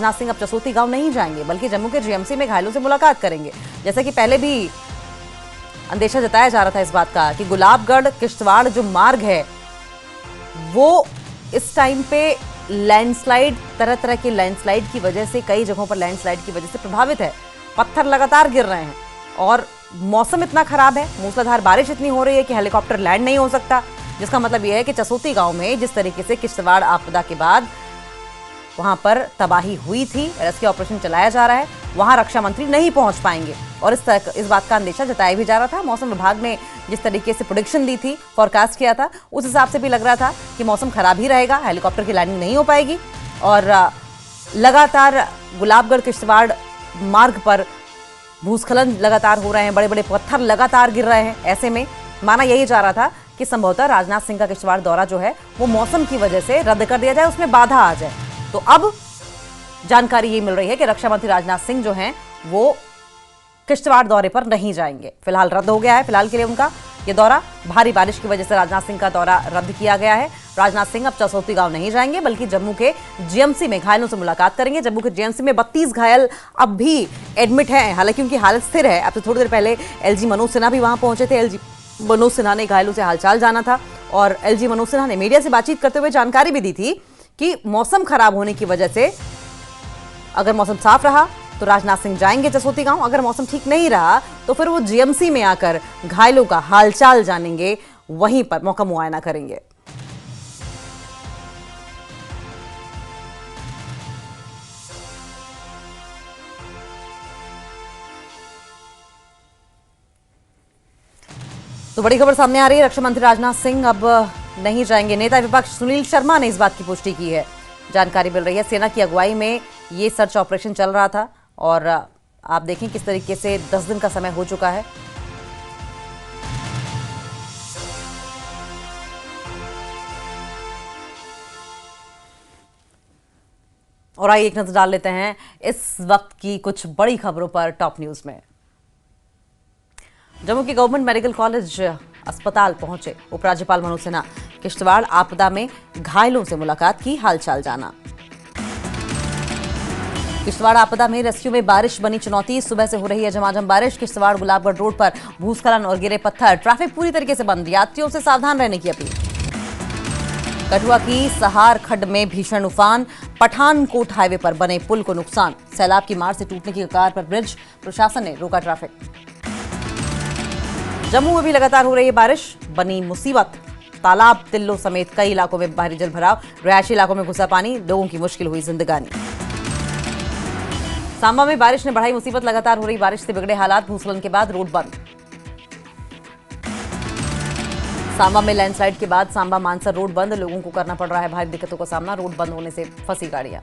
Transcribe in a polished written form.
राजनाथ सिंह अब चसोती गांव नहीं जाएंगे बल्कि जम्मू के जीएमसी में घायलों से मुलाकात करेंगे। जैसा कि पहले भी अंदेशा जताया जा रहा था इस बात का कि गुलाबगढ़ किश्तवाड़ जो मार्ग है वो इस टाइम पे लैंडस्लाइड, तरह तरह के लैंडस्लाइड की वजह से, कई जगहों पर लैंडस्लाइड की वजह से प्रभावित है। पत्थर लगातार गिर रहे हैं और मौसम इतना खराब है, मूसलाधार बारिश इतनी हो रही है कि हेलीकॉप्टर लैंड नहीं हो सकता, जिसका मतलब यह है कि चसोती गांव में जिस तरीके से किश्तवाड़ आपदा के बाद वहां पर तबाही हुई थी, रेस्क्यू ऑपरेशन चलाया जा रहा है, वहां रक्षा मंत्री नहीं पहुंच पाएंगे और इस बात का अंदेशा जताया भी जा रहा था। मौसम विभाग ने जिस तरीके से प्रेडिक्शन दी थी, फोरकास्ट किया था, उस हिसाब से भी लग रहा था कि मौसम खराब ही रहेगा, हेलीकॉप्टर की लैंडिंग नहीं हो पाएगी और लगातार गुलाबगढ़ किश्तवाड़ मार्ग पर भूस्खलन लगातार हो रहे हैं, बड़े बड़े पत्थर लगातार गिर रहे हैं। ऐसे में माना यही जा रहा था कि संभवतः राजनाथ सिंह का किश्तवाड़ दौरा जो है वो मौसम की वजह से रद्द कर दिया जाए, उसमें बाधा आ जाए। तो अब जानकारी ये मिल रही है कि रक्षा मंत्री राजनाथ सिंह जो हैं वो किश्तवाड़ दौरे पर नहीं जाएंगे, फिलहाल रद्द हो गया है। फिलहाल के लिए उनका ये दौरा, भारी बारिश की वजह से राजनाथ सिंह का दौरा रद्द किया गया है। राजनाथ सिंह अब चसोती गांव नहीं जाएंगे बल्कि जम्मू के जीएमसी में घायलों से मुलाकात करेंगे। जम्मू के जीएमसी में 32 घायल अब भी एडमिट हैं, हालांकि उनकी हालत स्थिर है। अब तो थोड़ी देर पहले एलजी मनोज सिन्हा भी वहां पहुंचे थे। एलजी मनोज सिन्हा ने घायलों से हालचाल जाना था और एलजी मनोज सिन्हा ने मीडिया से बातचीत करते हुए जानकारी भी दी थी कि मौसम खराब होने की वजह से अगर मौसम साफ रहा तो राजनाथ सिंह जाएंगे चसोती गांव, अगर मौसम ठीक नहीं रहा तो फिर वो जीएमसी में आकर घायलों का हालचाल जानेंगे, वहीं पर मौका मुआयना करेंगे। तो बड़ी खबर सामने आ रही है, रक्षा मंत्री राजनाथ सिंह अब नहीं जाएंगे। नेता विपक्ष सुनील शर्मा ने इस बात की पुष्टि की है। जानकारी मिल रही है सेना की अगुवाई में ये सर्च ऑपरेशन चल रहा था और आप देखें किस तरीके से 10 दिन का समय हो चुका है। और आइए एक नजर डाल लेते हैं इस वक्त की कुछ बड़ी खबरों पर टॉप न्यूज में। जम्मू के गवर्नमेंट मेडिकल कॉलेज अस्पताल पहुंचे उपराज्यपाल मनोज सिन्हा, किश्तवाड़ आपदा में घायलों से मुलाकात की, हालचाल जाना। किश्तवाड़ आपदा में रेस्क्यू में बारिश बनी चुनौती, सुबह से हो रही है झमाझम बारिश। किश्तवाड़ गुलाबगढ़ रोड पर भूस्खलन और गिरे पत्थर, ट्रैफिक पूरी तरीके से बंद, यात्रियों से सावधान रहने की अपील। कठुआ की सहार खड्ड में भीषण उफान, पठानकोट हाईवे पर बने पुल को नुकसान, सैलाब की मार से टूटने की कगार पर ब्रिज, प्रशासन ने रोका ट्रैफिक। जम्मू में भी लगातार हो रही है बारिश, बनी मुसीबत, तालाब तिल्लो समेत कई इलाकों में भारी जल भराव, रिहायशी इलाकों में घुसा पानी, लोगों की मुश्किल हुई जिंदगानी। सांबा में बारिश ने बढ़ाई मुसीबत, लगातार हो रही बारिश से बिगड़े हालात, भूस्खलन के बाद रोड बंद। सांबा में लैंडस्लाइड के बाद सांबा मानसर रोड बंद, लोगों को करना पड़ रहा है भारी दिक्कतों का सामना, रोड बंद होने से फंसी गाड़ियां।